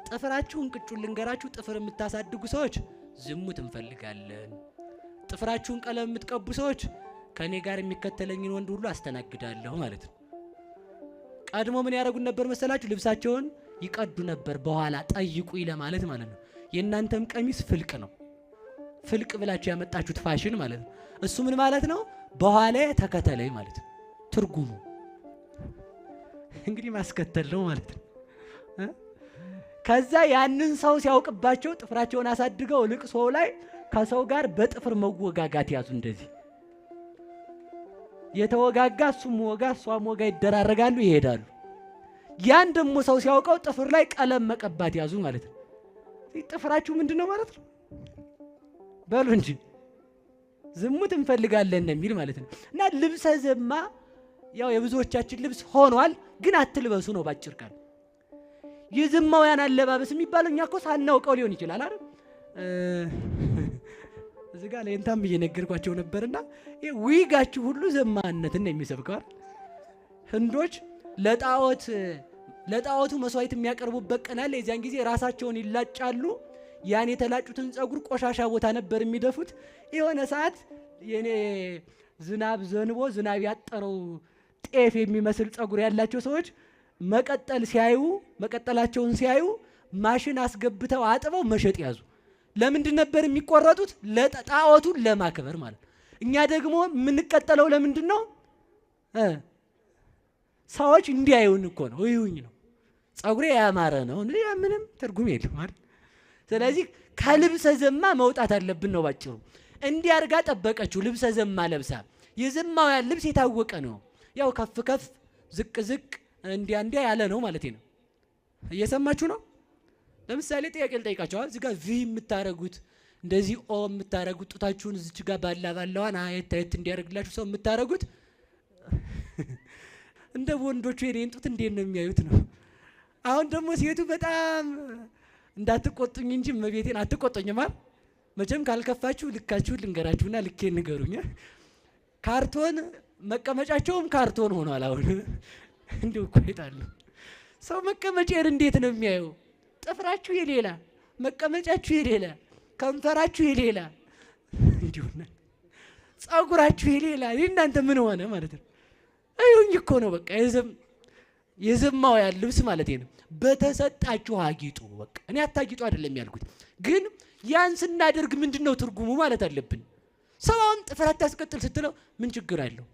ጥፍራችሁን ቅጩን ልንገራችሁ ጥፍር የምታሳድጉ ሰዎች ዝሙት እንፈልጋለን ጥፍራችሁን ቀለም የምትቀቡ ሰዎች ከኔ ጋር የሚከተለኝን ወንድ ሁሉ አስተናግዳለሁ ማለት ነው ቀድሞ ምን ያደርጉ ነበር መሰላችሁ ልብሳቸውን ይቀዱ ነበር በኋላ ጠይቁ ለማለት ማለት ነው የእናንተም ቀሚስ ፍልቅ ነው ፍልቅ ብላችሁ ያመጣችሁት ፋሽን ማለት ነው እሱ ምን ማለት ነው በኋላ ተከተለኝ ማለት ነው ትርጉሙ እንግዲህ ማስከተል ነው ማለት ነው ከዛ ያንን ሰው ሲያውቅባቸው ጥፍራቸውን አሳድገው ልቅሶ ላይ ከሰው ጋር በጥፍር መወጋጋት ያዙ እንደዚህ የተወጋጋ እሱም ወጋ እሷም ወጋ ይደራረጋሉ ይሄዳሉ ያን ደግሞ ሰው ሲያውቀው ጥፍር ላይ ቀለም መቀባት ያዙ ማለት ነው ጥፍራችሁ ምንድነው ማለት ነው በሉ እንጂ ዝሙት እንፈልጋለን የሚል ማለት ነው እና ልብሰ ዘማ ያው የብዙዎቻችን ልብስ ሆኗል ግን አትልበሱ ነው ባጭር ቃል የዘማውያን አለባበስ የሚባለው እኛ እኮ ሳናውቀው ሊሆን ይችላል አይደል እዚህ ጋር ለእንታም እየነገርኳቸው ነበርና ይሄ ዊጋችሁ ሁሉ ዘማነትን ነው የሚሰብከው ህንዶች ለጣዖቱ መስዋዕት የሚያቀርቡበት ቀን አለ የዚያን ጊዜ ራሳቸውን ይላጫሉ ያን የተላጩትን ጸጉር ቆሻሻ ቦታ ነበር የሚደፉት የሆነ ሰዓት የኔ ዝናብ ዘንቦ ዝናብ ያጠረው ጤፍ የሚመስል ጸጉር ያላቸው ሰዎች መቀጠላቸውን ሲያዩ ማሽን አስገብተው አጥበው መሸጥ ያዙ ለምንድን ነበር የሚቆረጡት ለጣዖቱን ለማክበር ማለት እኛ ደግሞ የምንቀጠለው ለምንድን ነው ሰዎች እንዲያዩን እኮ ነው ይሁኝ ነው ጸጉሬ ያማረ ነው ምንም ትርጉም የለም አይደል ስለዚህ ከልብሰ ዘማ መውጣት አለብን ነው ባጭሩ እንዲያርጋ ጠበቀችው ልብሰ ዘማ ለብሳ የዘማውያን ልብስ የታወቀ ነው ያው ከፍ ከፍ ዝቅ ዝቅ እንዲያ ያለ ነው ማለት ነው እየሰማችሁ ነው ለምሳሌ ጥያቄ ልጠይቃችሁ እዚህ ጋር ቪ የምታረጉት እንደዚህ ኦ የምታረጉት ጡታችሁን እዚች ጋር ባላዋን አየት እንዲያርግላችሁ ሰው የምታረጉት እንደ ወንዶቹ የኔን ጡት እንዴት ነው የሚያዩት ነው አሁን ደግሞ ሴቱ በጣም እንዳትቆጡኝ እንጂ መቤቴን አትቆጡኝ ማለት መቼም ካልከፋችሁ ልካችሁ ልንገራችሁና ልኬን ንገሩኝ ካርቶን መቀመጫቸውም ካርቶን ሆኗል አሁን እንደው ቆይታሉ ሰው መቀመጫን እንዴት ነው የሚያዩ ጥፍራችሁ የሌላ መቀመጫችሁ የሌላ ከንፈራችሁ የሌላ እንዲሁና ጸጉራችሁ የሌላ እናንተ ምን ሆነ ማለት ነው አይሁን እኮ ነው በቃ የዘማው ያለ ልብስ ማለት ነው በተሰጣችሁ አጊጡ በቃ እኔ አታጊጡ አይደለም ያልኩት ግን ያን ስናደርግ ምንድነው ትርጉሙ ማለት አለብን ሰውን ጥፍር አታስቀጥል ስትለው ምን ችግር አለው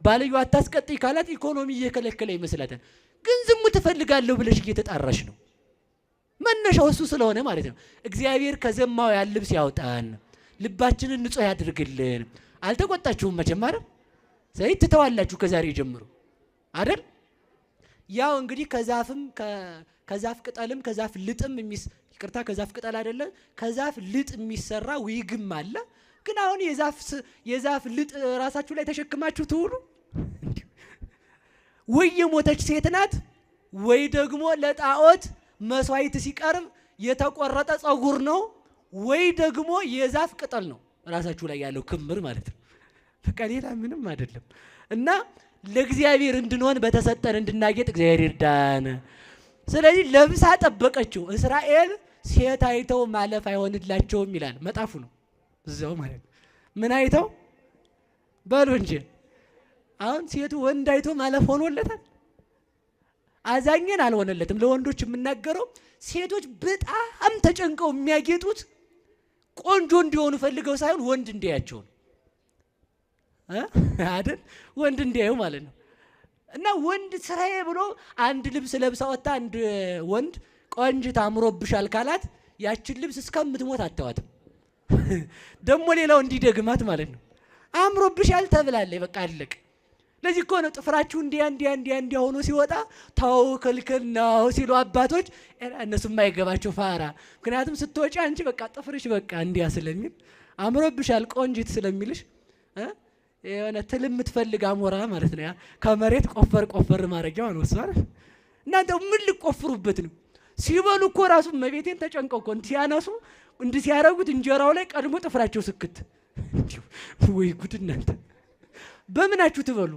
ባልዩ አታስቀጥይ ካላት ኢኮኖሚ እየከለከለ ይመስላታል ግን ዝሙት ትፈልጋለሁ ብለሽ እየተጣራሽ ነው መነሻው እሱ ስለሆነ ማለት ነው እግዚአብሔር ከዘማው ያለ ልብስ ያውጣን ልባችንን ንጹህ ያድርግልን አልተቆጣችሁም መቼም አይደል ዘይት ትተዋላችሁ ከዛሬ ጀምሮ አይደል ያው እንግዲህ ከዛፍ ቅጠልም ከዛፍ ልጥም ይቅርታ ከዛፍ ቅጠል አይደለም ከዛፍ ልጥ የሚሰራ ዊግም አለ ግን አሁን የዛፍ ልጥ ራሳችሁ ላይ ተሸክማችሁ ትውሉ ወይ የሞተች ሴት ናት ወይ ደግሞ ለጣዖት መስዋዕት ሲቀርብ የተቆረጠ ጸጉር ነው ወይ ደግሞ የዛፍ ቅጠል ነው ራሳችሁ ላይ ያለው ክምር ማለት ነው በቃ ሌላ ምንም አይደለም እና ለእግዚአብሔር እንድንሆን በተሰጠን እንድናጌጥ እግዚአብሔር ይርዳን ስለዚህ ለብሳ ጠበቀችው እስራኤል ሴት አይተው ማለፍ አይሆንላቸውም ይላል መጣፉ ነው እዛው ማለት ምን አይተው በሉ እንጂ አሁን ሴቱ ወንድ አይቶ ማለፍ ሆኖለታል አዛኘን አልሆነለትም ለወንዶች የምናገረው ሴቶች በጣም ተጨንቀው የሚያጌጡት ቆንጆ እንዲሆኑ ፈልገው ሳይሆን ወንድ እንዲያያቸው አይደል ወንድ እንዲያዩ ማለት ነው እና ወንድ ስራዬ ብሎ አንድ ልብስ ለብሳ ወጣ አንድ ወንድ ቆንጅት አምሮብሻል ካላት ያችን ልብስ እስከምትሞት አታዋትም ደሞ ሌላው እንዲደግማት ማለት ነው አምሮብሻል ተብላለች በቃ አለቅ ለዚህ እኮ ነው ጥፍራችሁ እንዲያ ሆኖ ሲወጣ ታው ከልከል ነው ሲሉ አባቶች እነሱ የማይገባቸው ፋራ ምክንያቱም ስትወጪ አንቺ በቃ ጥፍርሽ በቃ እንዲያ ስለሚል አምሮብሻል ቆንጅት ስለሚልሽ የሆነ ትልም ትፈልግ አሞራ ማለት ነው ከመሬት ቆፈር ማረጃው ነው እሱ አይደል እናንተ ምን ልቆፍሩበት ነው ሲበሉ እኮ ራሱ መቤቴን ተጨንቀው እኮ ሲያነሱ ሲያረጉት እንጀራው ላይ ቀድሞ ጥፍራቸው ስክት ወይ ጉድ እናንተ በምናችሁ ትበሉ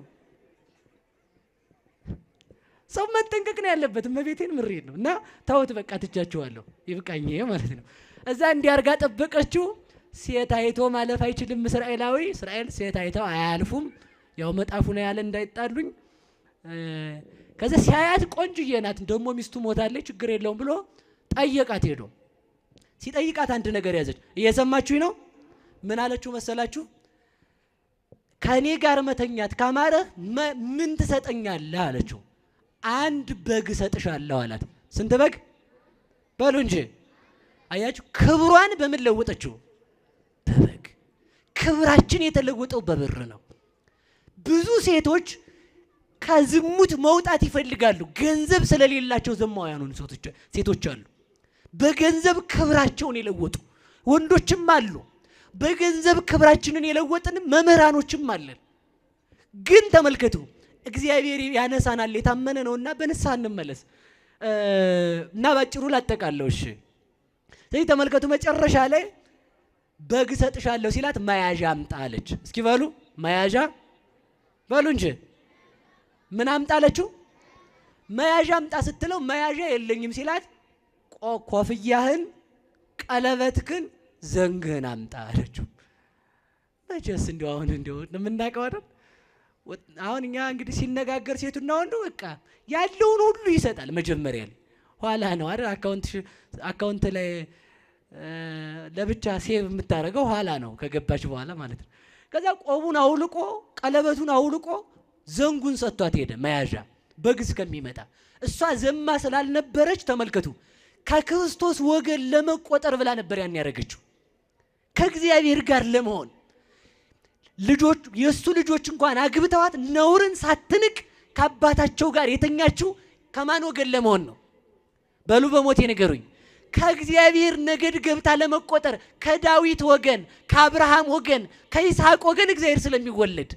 ሰው መጠንቀቅ ነው ያለበት። እመቤቴን ምሬት ነው። እና ተውት በቃ ትቻችኋለሁ ይብቃኝ ማለት ነው። እዛ እንዲያርጋ ጠበቀችው። ሴት አይቶ ማለፍ አይችልም እስራኤላዊ። እስራኤል ሴት አይተው አያልፉም። ያው መጣፉ ነው ያለ እንዳይጣሉኝ። ከዛ ሲያያት ቆንጅዬ ናት፣ ደግሞ ሚስቱ ሞታለች፣ ችግር የለውም ብሎ ጠየቃት። ሄዶ ሲጠይቃት አንድ ነገር ያዘች። እየሰማችሁኝ ነው? ምን አለችው መሰላችሁ? ከኔ ጋር መተኛት ካማረህ ምን ትሰጠኛለህ አለችው። አንድ በግ እሰጥሻለሁ አላት። ስንት በግ በሉ እንጂ። አያችሁ ክብሯን በምን ለወጠችው? በበግ። ክብራችን የተለወጠው በብር ነው። ብዙ ሴቶች ከዝሙት መውጣት ይፈልጋሉ፣ ገንዘብ ስለሌላቸው ዘማውያኑ ሴቶች አሉ። በገንዘብ ክብራቸውን የለወጡ ወንዶችም አሉ። በገንዘብ ክብራችንን የለወጥን መምህራኖችም አለን። ግን ተመልከቱ እግዚአብሔር ያነሳናል፣ የታመነ ነውና በንስሐ እንመለስ እና ባጭሩ ላጠቃለው። እሺ ስለዚህ ተመልከቱ መጨረሻ ላይ በግ ሰጥሻለሁ ሲላት መያዣ አምጣ አለች። እስኪ በሉ መያዣ በሉ እንጂ። ምን አምጣ አለችው? መያዣ አምጣ ስትለው መያዣ የለኝም ሲላት ኮፍያህን፣ ቀለበትህን፣ ዘንግህን አምጣ አለችው። መቼስ እንደው አሁን እንደው የምናውቀው አይደል? አሁን እኛ እንግዲህ ሲነጋገር ሴቱና ወንዱ በቃ ያለውን ሁሉ ይሰጣል መጀመሪያ ላይ፣ ኋላ ነው አይደል አካውንት ላይ ለብቻ ሴቭ የምታደርገው ኋላ ነው ከገባች በኋላ ማለት ነው። ከዛ ቆቡን አውልቆ ቀለበቱን አውልቆ ዘንጉን ሰጥቷት ሄደ መያዣ በግ እስከሚመጣ። እሷ ዘማ ስላልነበረች ተመልከቱ ከክርስቶስ ወገን ለመቆጠር ብላ ነበር ያን ያደረገችው፣ ከእግዚአብሔር ጋር ለመሆን። ልጆች የሱ ልጆች እንኳን አግብተዋት ነውርን ሳትንቅ ከአባታቸው ጋር የተኛችው ከማን ወገን ለመሆን ነው? በሉ በሞቴ ንገሩኝ። ከእግዚአብሔር ነገድ ገብታ ለመቆጠር፣ ከዳዊት ወገን፣ ከአብርሃም ወገን፣ ከይስሐቅ ወገን እግዚአብሔር ስለሚወለድ